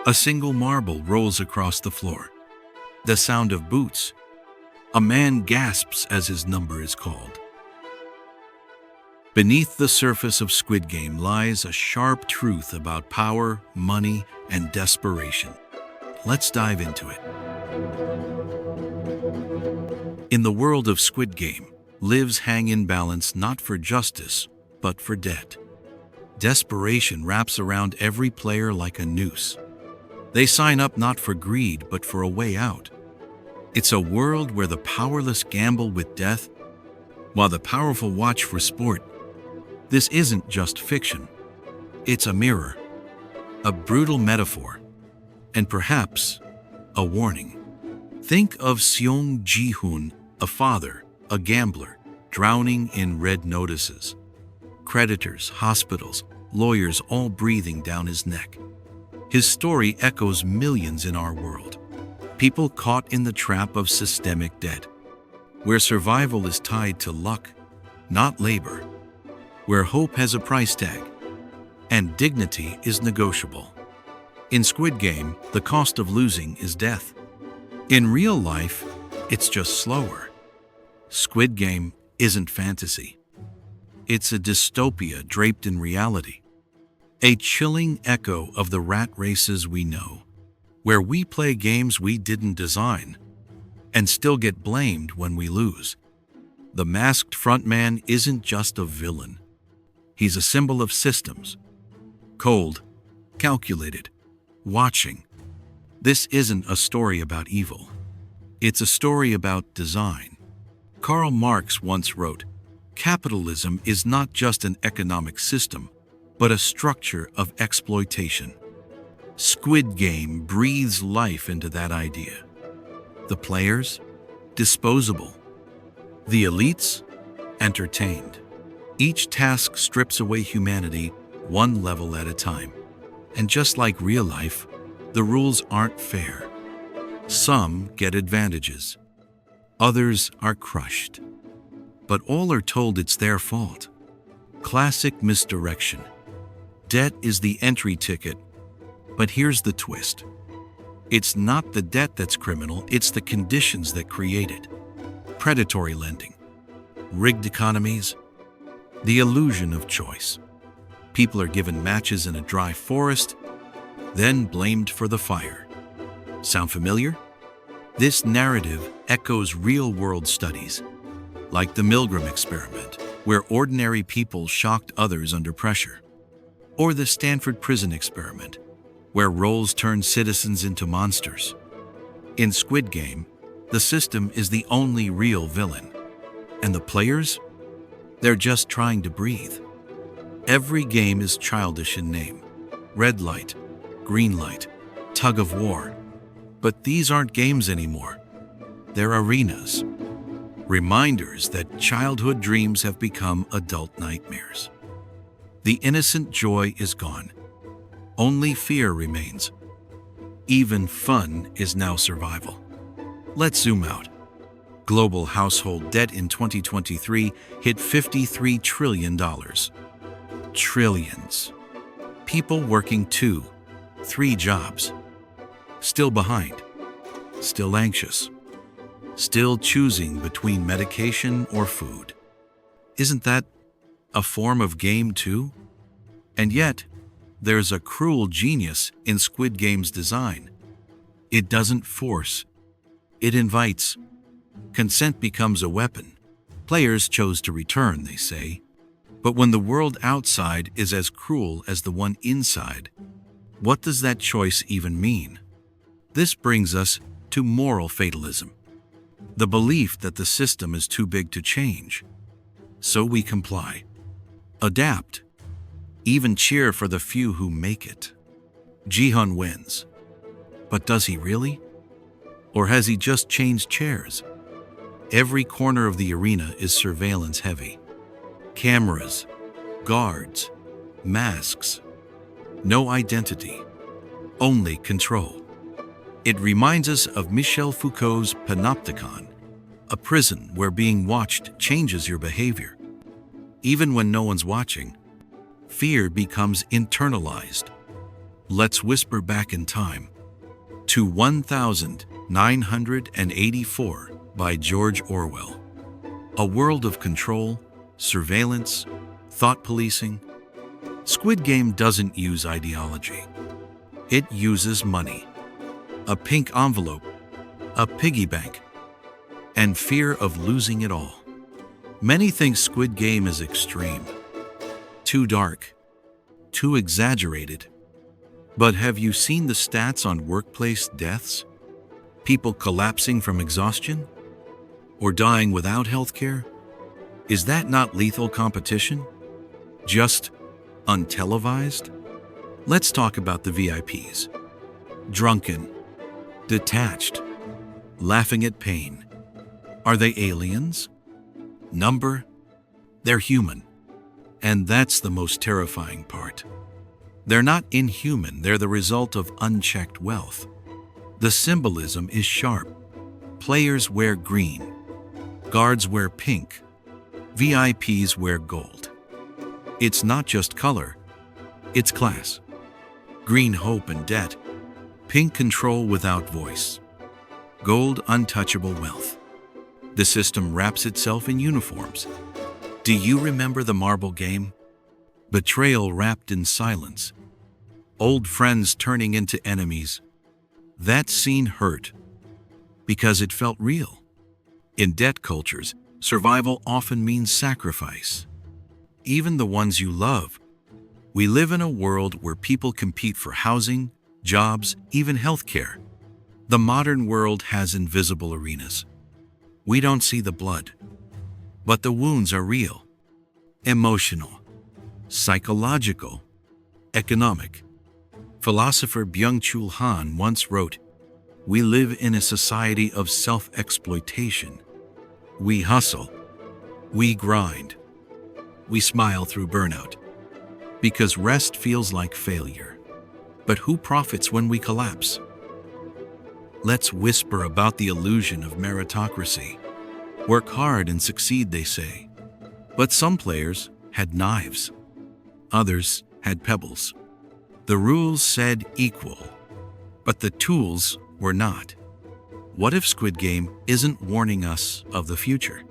A single marble rolls across the floor. The sound of boots. A man gasps as his number is called. Beneath the surface of Squid Game lies a sharp truth about power, money, and desperation. Let's dive into it. In the world of Squid Game, lives hang in balance not for justice, but for debt. Desperation wraps around every player like a noose. They sign up not for greed, but for a way out. It's a world where the powerless gamble with death, while the powerful watch for sport. This isn't just fiction. It's a mirror, a brutal metaphor, and perhaps a warning. Think of Seong Ji-hoon, a father, a gambler, drowning in red notices. Creditors, hospitals, lawyers all breathing down his neck. His story echoes millions in our world. People caught in the trap of systemic debt, where survival is tied to luck, not labor, where hope has a price tag, and dignity is negotiable. In Squid Game, the cost of losing is death. In real life, it's just slower. Squid Game isn't fantasy. It's a dystopia draped in reality. A chilling echo of the rat races we know, where we play games we didn't design and still get blamed when we lose. The masked frontman isn't just a villain. He's a symbol of systems. Cold, calculated, watching. This isn't a story about evil. It's a story about design. Karl Marx once wrote, "Capitalism is not just an economic system, but a structure of exploitation." Squid Game breathes life into that idea. The players? Disposable. The elites? Entertained. Each task strips away humanity one level at a time. And just like real life, the rules aren't fair. Some get advantages. Others are crushed. But all are told it's their fault. Classic misdirection. Debt is the entry ticket. But here's the twist. It's not the debt that's criminal, it's the conditions that create it. Predatory lending, rigged economies, the illusion of choice. People are given matches in a dry forest, then blamed for the fire. Sound familiar? This narrative echoes real-world studies, like the Milgram experiment, where ordinary people shocked others under pressure, or the Stanford prison experiment, where roles turn citizens into monsters. In Squid Game, the system is the only real villain. And the players? They're just trying to breathe. Every game is childish in name. Red light, green light, tug of war. But these aren't games anymore. They're arenas. Reminders that childhood dreams have become adult nightmares. The innocent joy is gone. Only fear remains. Even fun is now survival. Let's zoom out. Global household debt in 2023 hit $53 trillion. Trillions. People working 2, 3 jobs. Still behind. Still anxious. Still choosing between medication or food. Isn't that a form of game too? And yet, there's a cruel genius in Squid Game's design. It doesn't force. It invites. Consent becomes a weapon. Players chose to return, they say. But when the world outside is as cruel as the one inside, what does that choice even mean? This brings us to moral fatalism. The belief that the system is too big to change. So we comply. Adapt. Even cheer for the few who make it. Ji-hoon wins. But does he really? Or has he just changed chairs? Every corner of the arena is surveillance heavy. Cameras, guards, masks. No identity, only control. It reminds us of Michel Foucault's Panopticon, a prison where being watched changes your behavior. Even when no one's watching, fear becomes internalized. Let's whisper back in time to 1984 by George Orwell. A world of control, surveillance, thought policing. Squid Game doesn't use ideology. It uses money. A pink envelope, a piggy bank, and fear of losing it all. Many think Squid Game is extreme, too dark, too exaggerated. But have you seen the stats on workplace deaths? People collapsing from exhaustion? Or dying without health care? Is that not lethal competition? Just untelevised? Let's talk about the VIPs. Drunken, detached, laughing at pain. Are they aliens? Number? They're human. And that's the most terrifying part. They're not inhuman, they're the result of unchecked wealth. The symbolism is sharp. Players wear green. Guards wear pink. VIPs wear gold. It's not just color, it's class. Green hope and debt. Pink control without voice. Gold untouchable wealth. The system wraps itself in uniforms. Do you remember the marble game? Betrayal wrapped in silence. Old friends turning into enemies. That scene hurt because it felt real. In debt cultures, survival often means sacrifice. Even the ones you love. We live in a world where people compete for housing, jobs, even healthcare. The modern world has invisible arenas. We don't see the blood, but the wounds are real. Emotional, psychological, economic. Philosopher Byung-Chul Han once wrote, "We live in a society of self-exploitation. We hustle, we grind, we smile through burnout, because rest feels like failure. But who profits when we collapse?" Let's whisper about the illusion of meritocracy. Work hard and succeed, they say. But some players had knives. Others had pebbles. The rules said equal, but the tools were not. What if Squid Game isn't warning us of the future?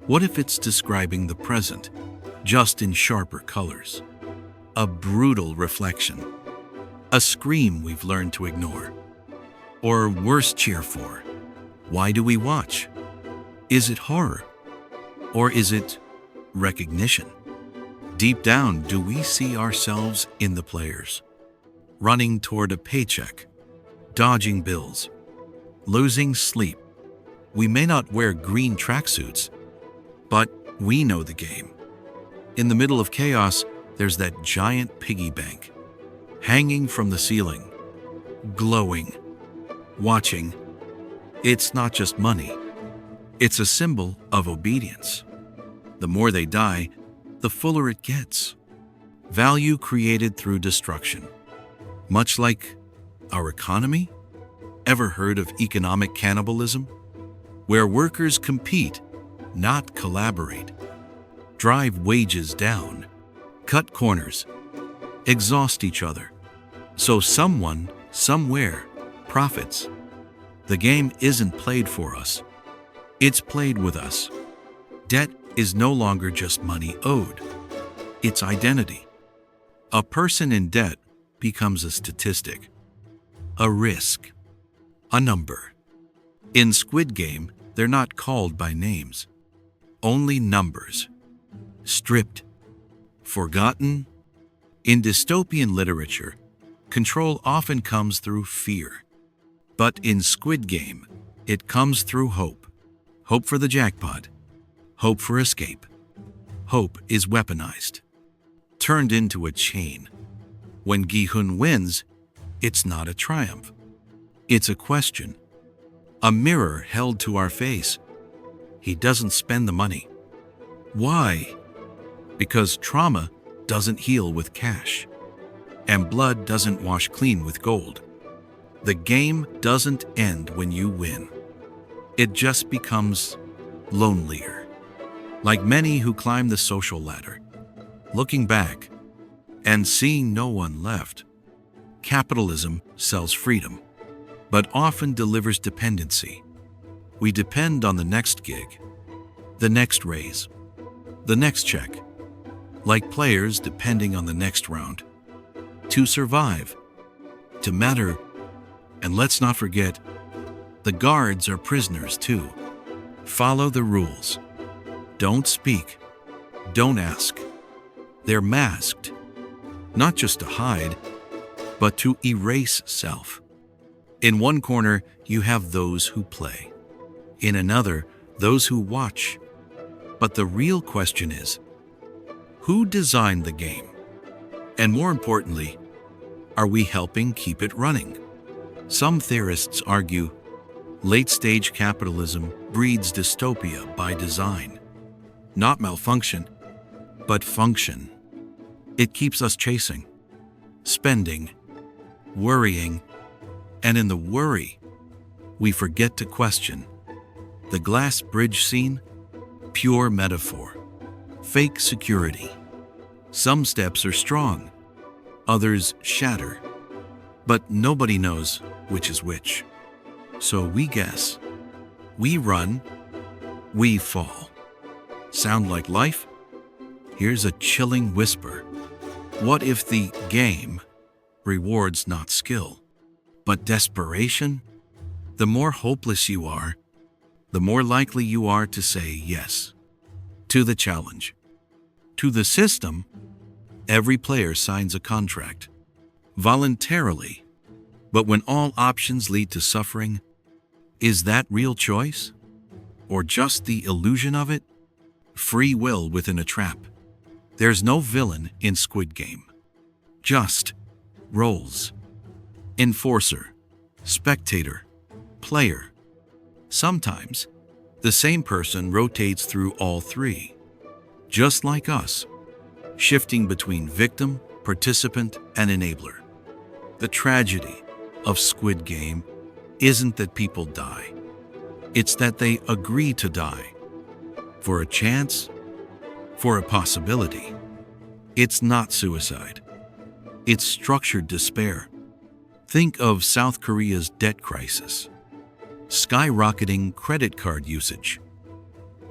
What if it's describing the present, just in sharper colors? A brutal reflection. A scream we've learned to ignore. Or worse, cheer for. Why do we watch? Is it horror? Or is it recognition? Deep down, do we see ourselves in the players? Running toward a paycheck, dodging bills, losing sleep. We may not wear green tracksuits, but we know the game. In the middle of chaos, there's that giant piggy bank, hanging from the ceiling, glowing, watching. It's not just money. It's a symbol of obedience. The more they die, the fuller it gets. Value created through destruction. Much like our economy. Ever heard of economic cannibalism? Where workers compete, not collaborate. Drive wages down, cut corners, exhaust each other. So someone, somewhere, profits. The game isn't played for us. It's played with us. Debt is no longer just money owed. It's identity. A person in debt becomes a statistic, a risk, a number. In Squid Game, they're not called by names, only numbers. Stripped, forgotten. In dystopian literature, control often comes through fear. But in Squid Game, it comes through hope. Hope for the jackpot. Hope for escape. Hope is weaponized, turned into a chain. When Gi-hun wins, it's not a triumph. It's a question. A mirror held to our face. He doesn't spend the money. Why? Because trauma doesn't heal with cash, and blood doesn't wash clean with gold. The game doesn't end when you win. It just becomes lonelier. Like many who climb the social ladder, looking back and seeing no one left, Capitalism sells freedom, but often delivers dependency. We depend on the next gig, the next raise, the next check, like players depending on the next round. To survive, to matter, and let's not forget, the guards are prisoners too. Follow the rules. Don't speak. Don't ask. They're masked, not just to hide, but to erase self. In one corner, you have those who play. In another, those who watch. But the real question is, who designed the game? And more importantly, are we helping keep it running? Some theorists argue late-stage capitalism breeds dystopia by design. Not malfunction, but function. It keeps us chasing, spending, worrying, and in the worry, we forget to question. The glass bridge scene? Pure metaphor. Fake security. Some steps are strong, others shatter. But nobody knows which is which. So we guess. We run. We fall. Sound like life? Here's a chilling whisper. What if the game rewards not skill, but desperation? The more hopeless you are, the more likely you are to say yes to the challenge. To the system, every player signs a contract, voluntarily. But when all options lead to suffering, is that real choice? Or just the illusion of it? Free will within a trap. There's no villain in Squid Game. Just roles. Enforcer, spectator, player. Sometimes, the same person rotates through all three. Just like us, shifting between victim, participant, and enabler. The tragedy of Squid Game isn't that people die. It's that they agree to die. For a chance, for a possibility. It's not suicide. It's structured despair. Think of South Korea's debt crisis. Skyrocketing credit card usage.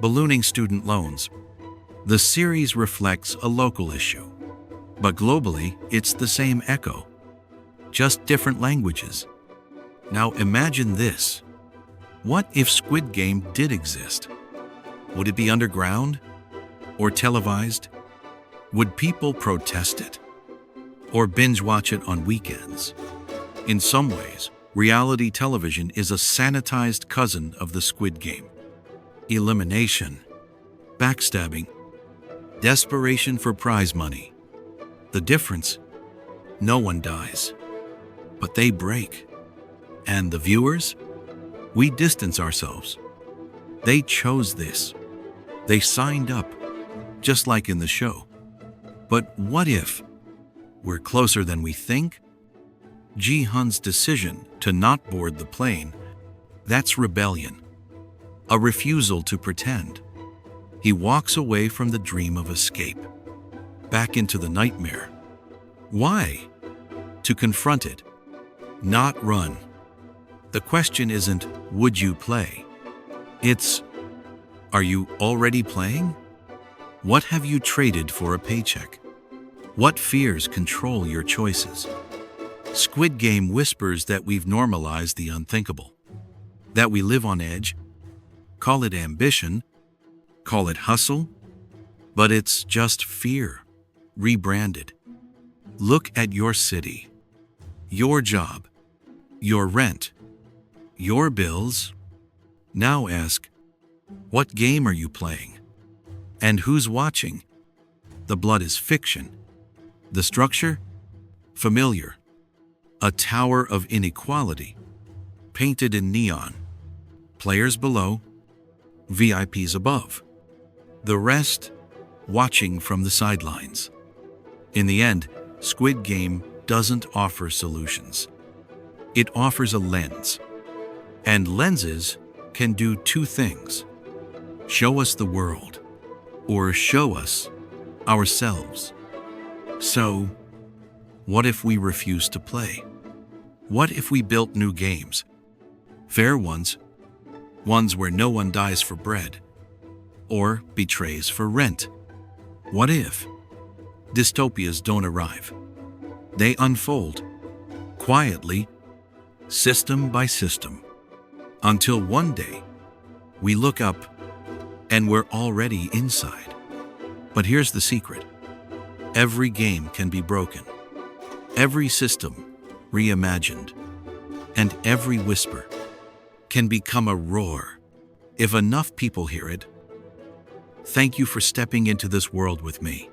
Ballooning student loans. The series reflects a local issue. But globally, it's the same echo. Just different languages. Now imagine this. What if Squid Game did exist? Would it be underground? Or televised? Would people protest it? Or binge watch it on weekends? In some ways, reality television is a sanitized cousin of the Squid Game. Elimination, backstabbing, desperation for prize money. The difference? No one dies, but they break. And the viewers? We distance ourselves. They chose this. They signed up, just like in the show. But what if we're closer than we think? Ji-hun's decision to not board the plane, that's rebellion. A refusal to pretend. He walks away from the dream of escape, back into the nightmare. Why? To confront it, not run. The question isn't, would you play? It's, are you already playing? What have you traded for a paycheck? What fears control your choices? Squid Game whispers that we've normalized the unthinkable, that we live on edge. Call it ambition, call it hustle, but it's just fear, rebranded. Look at your city, your job, your rent, your bills. Now ask, what game are you playing? And who's watching? The blood is fiction. The structure? Familiar. A tower of inequality, painted in neon. Players below, VIPs above. The rest, watching from the sidelines. In the end, Squid Game doesn't offer solutions. It offers a lens. And lenses can do two things. Show us the world, or show us ourselves. So, What if we refuse to play? What if we built new games? Fair ones, ones where no one dies for bread or betrays for rent. What if dystopias don't arrive? They unfold quietly, system by system, until one day we look up and we're already inside. But here's the secret. Every game can be broken, every system reimagined, and every whisper can become a roar if enough people hear it. Thank you for stepping into this world with me.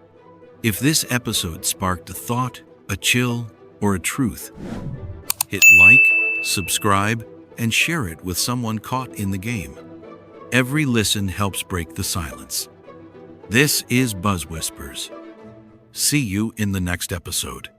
If this episode sparked a thought, a chill, or a truth, hit like, subscribe, and share it with someone caught in the game. Every listen helps break the silence. This is Buzz Whispers. See you in the next episode.